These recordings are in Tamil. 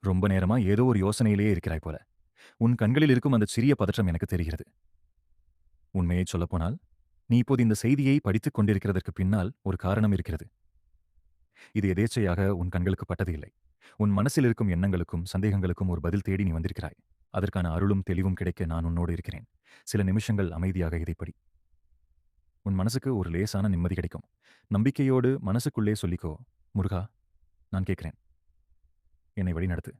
ரொம்ப நேரமா ஏதோ ஒரு யோசனையிலேயே இருக்கிறாய் போல. உன் கண்களில் இருக்கும் அந்த சிறிய பதற்றம் எனக்கு தெரிகிறது. உண்மையைச் சொல்லப்போனால், நீ இப்போது இந்த செய்தியை படித்துக் கொண்டிருக்கிறதற்கு பின்னால் ஒரு காரணம் இருக்கிறது. இது எதேச்சையாக உன் கண்களுக்கு பட்டது இல்லை. உன் மனசில் இருக்கும் எண்ணங்களுக்கும் சந்தேகங்களுக்கும் ஒரு பதில் தேடி நீ வந்திருக்கிறாய். அதற்கான அருளும் தெளிவும் கிடைக்க நான் உன்னோடு இருக்கிறேன். சில நிமிஷங்கள் அமைதியாக இதைப் படி. உன் மனசுக்கு ஒரு லேசான நிம்மதி கிடைக்கும். நம்பிக்கையோடு மனசுக்குள்ளே சொல்லிக்கோ, முருகா, நான் கேட்கிறேன். என்னை வழிநடத்து.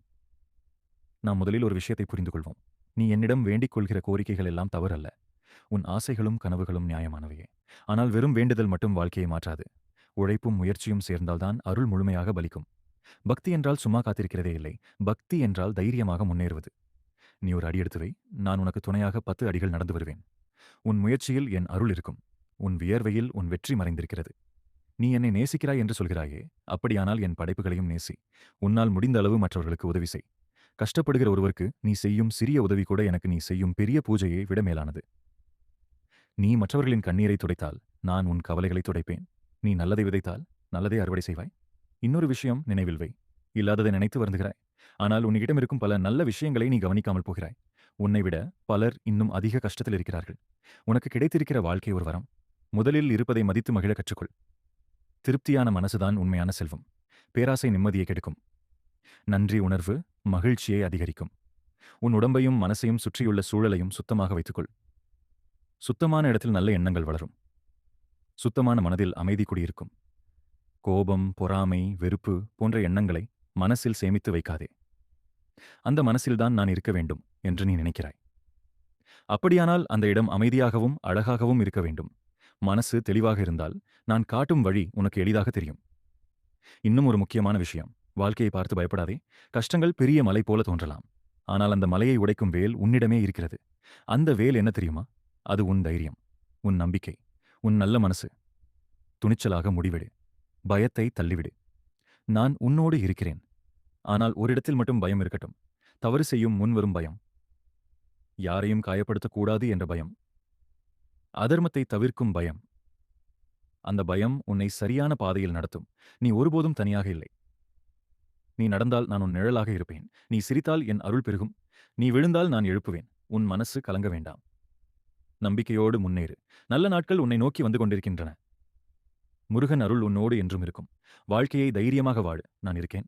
நாம் முதலில் ஒரு விஷயத்தை புரிந்து கொள்வோம். நீ என்னிடம் வேண்டிக் கொள்கிற கோரிக்கைகள் எல்லாம் தவறல்ல. உன் ஆசைகளும் கனவுகளும் நியாயமானவையே. ஆனால் வெறும் வேண்டுதல் மட்டும் வாழ்க்கையை மாற்றாது. உழைப்பும் முயற்சியும் சேர்ந்தால்தான் அருள் முழுமையாக பலிக்கும். பக்தி என்றால் சும்மா காத்திருக்கிறதே இல்லை. பக்தி என்றால் தைரியமாக முன்னேறுவது. நீ ஒரு அடி எடுத்து வை. நான் உனக்கு துணையாக 10 அடிகள் நடந்து வருவேன். உன் முயற்சியில் என் அருள் இருக்கும். உன் வியர்வையில் உன் வெற்றி மறைந்திருக்கிறது. நீ என்னை நேசிக்கிறாய் என்று சொல்கிறாயே, அப்படியானால் என் படைப்புகளையும் நேசி. உன்னால் முடிந்த அளவு மற்றவர்களுக்கு உதவி செய். கஷ்டப்படுகிற ஒருவருக்கு நீ செய்யும் சிறிய உதவி கூட எனக்கு நீ செய்யும் பெரிய பூஜையை விட மேலானது. நீ மற்றவர்களின் கண்ணீரை துடைத்தால் நான் உன் கவலைகளை துடைப்பேன். நீ நல்லதை விதைத்தால் நல்லதை அறுவடை செய்வாய். இன்னொரு விஷயம் நினைவில் வை. இல்லாததை நினைத்து வருந்துகிறாய். ஆனால் உன்னிடம் இருக்கும் பல நல்ல விஷயங்களை நீ கவனிக்காமல் போகிறாய். உன்னை விட பலர் இன்னும் அதிக கஷ்டத்தில் இருக்கிறார்கள். உனக்கு கிடைத்திருக்கிற வாழ்க்கை ஒரு வரம். முதலில் இருப்பதை மதித்து மகிழ கற்றுக்கொள். திருப்தியான மனசுதான் உண்மையான செல்வம். பேராசை நிம்மதியை கெடுக்கும். நன்றி உணர்வு மகிழ்ச்சியை அதிகரிக்கும். உன் உடம்பையும் மனசையும் சுற்றியுள்ள சூழலையும் சுத்தமாக வைத்துக்கொள். சுத்தமான இடத்தில் நல்ல எண்ணங்கள் வளரும். சுத்தமான மனதில் அமைதி குடியிருக்கும். கோபம், பொறாமை, வெறுப்பு போன்ற எண்ணங்களை மனசில் சேமித்து வைக்காதே. அந்த மனசில்தான் நான் இருக்க வேண்டும் என்று நீ நினைக்கிறாய். அப்படியானால் அந்த இடம் அமைதியாகவும் அழகாகவும் இருக்க வேண்டும். மனசு தெளிவாக இருந்தால் நான் காட்டும் வழி உனக்கு எளிதாக தெரியும். இன்னும் ஒரு முக்கியமான விஷயம். வாழ்க்கையை பார்த்து பயப்படாதே. கஷ்டங்கள் பெரிய மலை போல தோன்றலாம். ஆனால் அந்த மலையை உடைக்கும் வேல் உன்னிடமே இருக்கிறது. அந்த வேல் என்ன தெரியுமா? அது உன் தைரியம், உன் நம்பிக்கை, உன் நல்ல மனசு. துணிச்சலாக முடிவெடு. பயத்தை தள்ளிவிடு. நான் உன்னோடு இருக்கிறேன். ஆனால் ஓரிடத்தில் மட்டும் பயம் இருக்கட்டும். தவறு செய்யும் முன்வரும் பயம். யாரையும் காயப்படுத்தக்கூடாது என்ற பயம். அதர்மத்தை தவிர்க்கும் பயம். அந்த பயம் உன்னை சரியான பாதையில் நடத்தும். நீ ஒருபோதும் தனியாக இல்லை. நீ நடந்தால் நான் உன் நிழலாக இருப்பேன். நீ சிரித்தால் என் அருள் பெருகும். நீ விழுந்தால் நான் எழுப்புவேன். உன் மனசு கலங்க வேண்டாம். நம்பிக்கையோடு முன்னேறு. நல்ல நாட்கள் உன்னை நோக்கி வந்து கொண்டிருக்கின்றன. முருகன் அருள் உன்னோடு என்றும் இருக்கும். வாழ்க்கையை தைரியமாக வாழு. நான் இருக்கேன்.